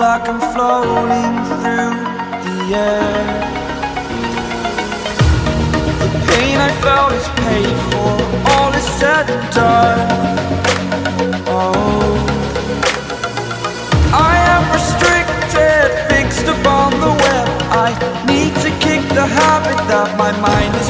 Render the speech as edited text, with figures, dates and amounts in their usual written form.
like I'm floating through the air. The pain I felt is paid for, all is said and done. Oh, I am restricted, fixed upon the web. I need to kick the habit that my mind is